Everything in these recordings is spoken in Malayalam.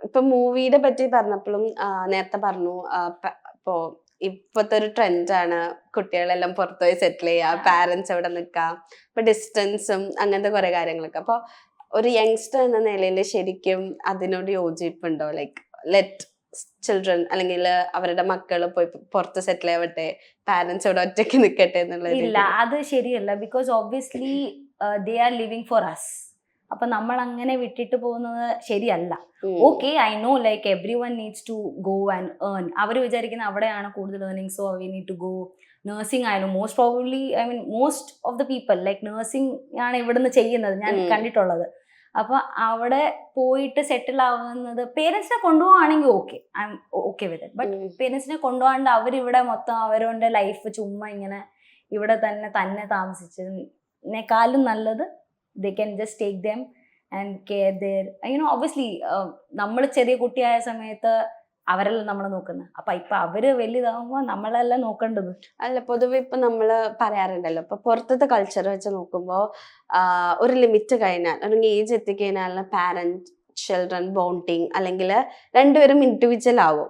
ഇപ്പൊ മൂവിയുടെ പറ്റി പറഞ്ഞപ്പോഴും നേരത്തെ പറഞ്ഞു ഇപ്പോ ഇപ്പത്തെ ഒരു ട്രെൻഡാണ് കുട്ടികളെല്ലാം പുറത്തുപോയി സെറ്റിൽ ചെയ്യുക, പാരന്റ്സ് അവിടെ നിൽക്കാം, ഇപ്പൊ ഡിസ്റ്റൻസും അങ്ങനത്തെ കുറെ കാര്യങ്ങളൊക്കെ. അപ്പൊ ഒരു യങ്സ്റ്റർ എന്ന നിലയിൽ ശരിക്കും അതിനോട് യോജിപ്പുണ്ടോ? ലൈക്ക് ലെറ്റ് ചിൽഡ്രൻ അല്ലെങ്കിൽ അവരുടെ മക്കൾ പോയി പുറത്ത് സെറ്റിൽ ആവട്ടെ, പാരന്റ്സ് അവിടെ ഒറ്റയ്ക്ക് നിൽക്കട്ടെ എന്നുള്ളത്? ഇല്ല, അത് ശരിയല്ല. Because obviously they are living for us. അപ്പൊ നമ്മൾ അങ്ങനെ വിട്ടിട്ട് പോകുന്നത് ശരിയല്ല. Okay, I know like everyone needs to go and earn. അവർ വിചാരിക്കുന്ന അവിടെയാണ് കൂടുതൽ earning, so we need to go. Nursing ആയാലും most probably most of the people like nursing ആണ് ഇവിടുന്ന് ചെയ്യുന്നത് ഞാൻ കണ്ടിട്ടുള്ളത്. അപ്പൊ അവിടെ പോയിട്ട് സെറ്റിൽ ആവുന്നത് പേരൻസിനെ കൊണ്ടുപോവാണെങ്കിൽ okay, I am okay with it. But പേരൻസിനെ കൊണ്ടുപോകാണ്ട് അവരിവിടെ മൊത്തം അവരുടെ ലൈഫ് ചുമ്മാ ഇങ്ങനെ ഇവിടെ തന്നെ താമസിച്ചതിനേക്കാളും നല്ലത് they can just take them and care their, obviously നമ്മൾ ചെറിയ കുട്ടിയായ സമയത്ത് അവരെല്ലാം നമ്മളെ നോക്കുന്നത്. അപ്പൊ ഇപ്പൊ അവര് വലുതാവുമ്പോ നമ്മളെല്ലാം നോക്കേണ്ടത്. അല്ല, പൊതുവെ ഇപ്പൊ നമ്മള് പറയാറുണ്ടല്ലോ, ഇപ്പൊ പുറത്തത്തെ കൾച്ചർ വെച്ച് നോക്കുമ്പോ ഒരു ലിമിറ്റ് കഴിഞ്ഞാൽ, ഒരു ഏജ് എത്തിക്കഴിഞ്ഞാൽ പാരന്റ് ചിൽഡ്രൻ ബോണ്ടിങ് അല്ലെങ്കിൽ രണ്ടുപേരും ഇൻഡിവിജ്വൽ ആവും.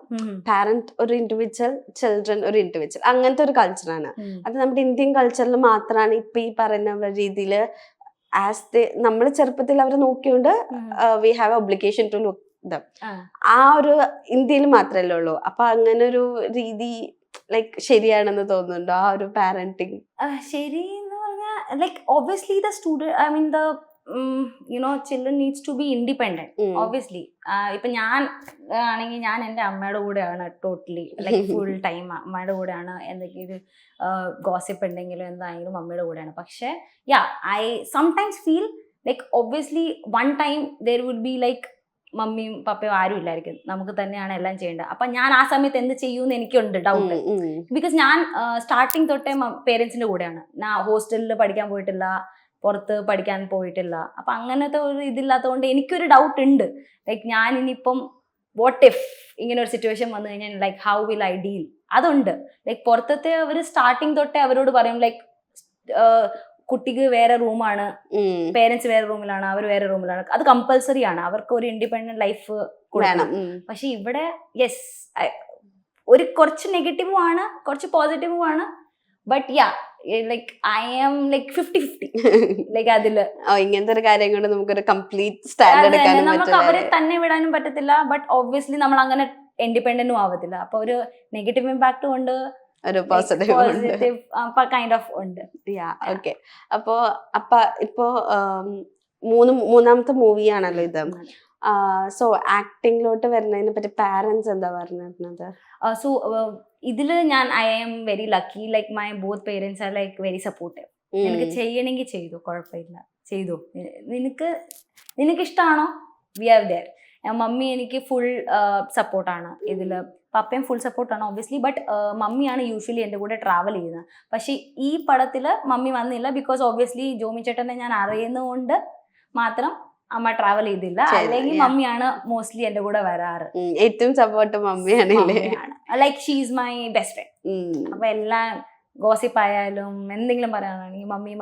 പാരന്റ് ഒരു ഇൻഡിവിജ്വൽ, ചിൽഡ്രൻ ഒരു ഇൻഡിവിജ്വൽ, അങ്ങനത്തെ ഒരു കൾച്ചറാണ്. അത് നമ്മുടെ ഇന്ത്യൻ കൾച്ചറിൽ മാത്രമാണ് ഇപ്പൊ ഈ പറയുന്ന രീതിയില് നമ്മൾ ചെറുപ്പത്തിൽ അവരെ നോക്കിയോണ്ട് we have obligation to look them. ആ ഒരു ഇന്ത്യയിൽ മാത്രമല്ലേ ഉള്ളൂ. അപ്പൊ അങ്ങനെ ഒരു രീതി ലൈക്ക് ശരിയാണെന്ന് തോന്നുന്നുണ്ടോ ആ ഒരു പാരന്റിങ്? ശരി എന്ന് പറഞ്ഞാൽ like obviously the student the children needs to be independent. Obviously ഇപ്പൊ ഞാൻ ആണെങ്കിൽ ഞാൻ എൻ്റെ അമ്മയുടെ കൂടെയാണ് ടോട്ടലി ലൈക്ക് ഫുൾ ടൈം അമ്മയുടെ കൂടെയാണ്. എന്തെങ്കിലും ഗോസിപ്പ് ഉണ്ടെങ്കിലും എന്താണെങ്കിലും അമ്മയുടെ കൂടെയാണ്. പക്ഷെ I sometimes feel like obviously one time there would be like മമ്മിയും പപ്പയും ആരും ഇല്ലായിരിക്കും, നമുക്ക് തന്നെയാണ് എല്ലാം ചെയ്യേണ്ടത്. അപ്പൊ ഞാൻ ആ സമയത്ത് എന്ത് ചെയ്യുമെന്ന് എനിക്കുണ്ട് ഡൗട്ട്. ബിക്കോസ് ഞാൻ സ്റ്റാർട്ടിങ് തൊട്ടേ പേരൻസിന്റെ കൂടെയാണ്. ഞാൻ ഹോസ്റ്റലിൽ പഠിക്കാൻ പോയിട്ടില്ല, പുറത്ത് പഠിക്കാൻ പോയിട്ടില്ല. അപ്പൊ അങ്ങനത്തെ ഒരു ഇതില്ലാത്തതുകൊണ്ട് എനിക്കൊരു ഡൗട്ട് ഉണ്ട്. ലൈക്ക് ഞാൻ ഇനിയിപ്പം വാട്ട് ഇഫ് ഇങ്ങനെ ഒരു സിറ്റുവേഷൻ വന്നു കഴിഞ്ഞാൽ like how will I deal? അതുണ്ട്. ലൈക്ക് പുറത്തത്തെ അവർ സ്റ്റാർട്ടിങ് തൊട്ടേ അവരോട് പറയും ലൈക്ക് കുട്ടിക്ക് വേറെ റൂമാണ്, പേരൻസ് വേറെ റൂമിലാണ്, അവർ വേറെ റൂമിലാണ്. അത് കമ്പൽസറി ആണ്, അവർക്ക് ഒരു ഇൻഡിപെൻഡന്റ് ലൈഫ് വേണം. പക്ഷെ ഇവിടെ യെസ് ഒരു കുറച്ച് നെഗറ്റീവും ആണ്, കുറച്ച് പോസിറ്റീവും ആണ്. But like I am like 50-50. Like അതില് ഇങ്ങനത്തെ ഒരു കാര്യം കൊണ്ട് നമുക്കൊരു കംപ്ലീറ്റ് സ്റ്റാൻഡ് നമുക്ക് അവരെ തന്നെ വിടാനും പറ്റത്തില്ല. ബട്ട് ഒബ്വിയസ്ലി നമ്മൾ അങ്ങനെ ഇൻഡിപെൻഡന്റും ആവത്തില്ല. അപ്പൊ ഒരു നെഗറ്റീവ് ഇമ്പാക്ട് കൊണ്ട് ഒരു പോസിറ്റീവ് കൈൻഡ് ഓഫ് ഉണ്ട്. ഓക്കെ. അപ്പൊ ഇപ്പോ മൂന്നാമത്തെ മൂവിയാണല്ലോ ഇത്. സോ ആക്ടിങ്ങിലോട്ട് വരുന്നതിനെ പറ്റി പാരന്റ്സ് എന്താ പറഞ്ഞിരുന്നത്? സോ ഇതില് I am very lucky. Like my both parents are like very supportive. നിനക്ക് ചെയ്യണമെങ്കിൽ ചെയ്തു, കുഴപ്പമില്ല, ചെയ്തു. നിനക്ക് ഇഷ്ടമാണോ, വി ആർ ദെയർ. മമ്മി എനിക്ക് ഫുൾ സപ്പോർട്ടാണ് ഇതില്. പപ്പയും ഫുൾ സപ്പോർട്ടാണ് ഒബ്വിയസ്ലി. ബട്ട് മമ്മിയാണ് യൂഷ്വലി എൻ്റെ കൂടെ ട്രാവൽ ചെയ്യുന്നത്. പക്ഷെ ഈ പടത്തിൽ മമ്മി വന്നില്ല. ബിക്കോസ് ഒബ്വിയസ്ലി ജോമി ചേട്ടനെ ഞാൻ അറിയുന്നതുകൊണ്ട് മാത്രം അമ്മ ട്രാവൽ ചെയ്തില്ല. അല്ലെങ്കിൽ മമ്മിയാണ് മോസ്റ്റ്ലി എൻ്റെ കൂടെ വരാറ്. ഏറ്റവും സപ്പോർട്ട് മമ്മിയാണ്. Like she is my best friend. അപ്പൊ എല്ലാം ഗോസിപ്പ് ആയാലും എന്തെങ്കിലും പറയാനാണെങ്കിൽ മമ്മി.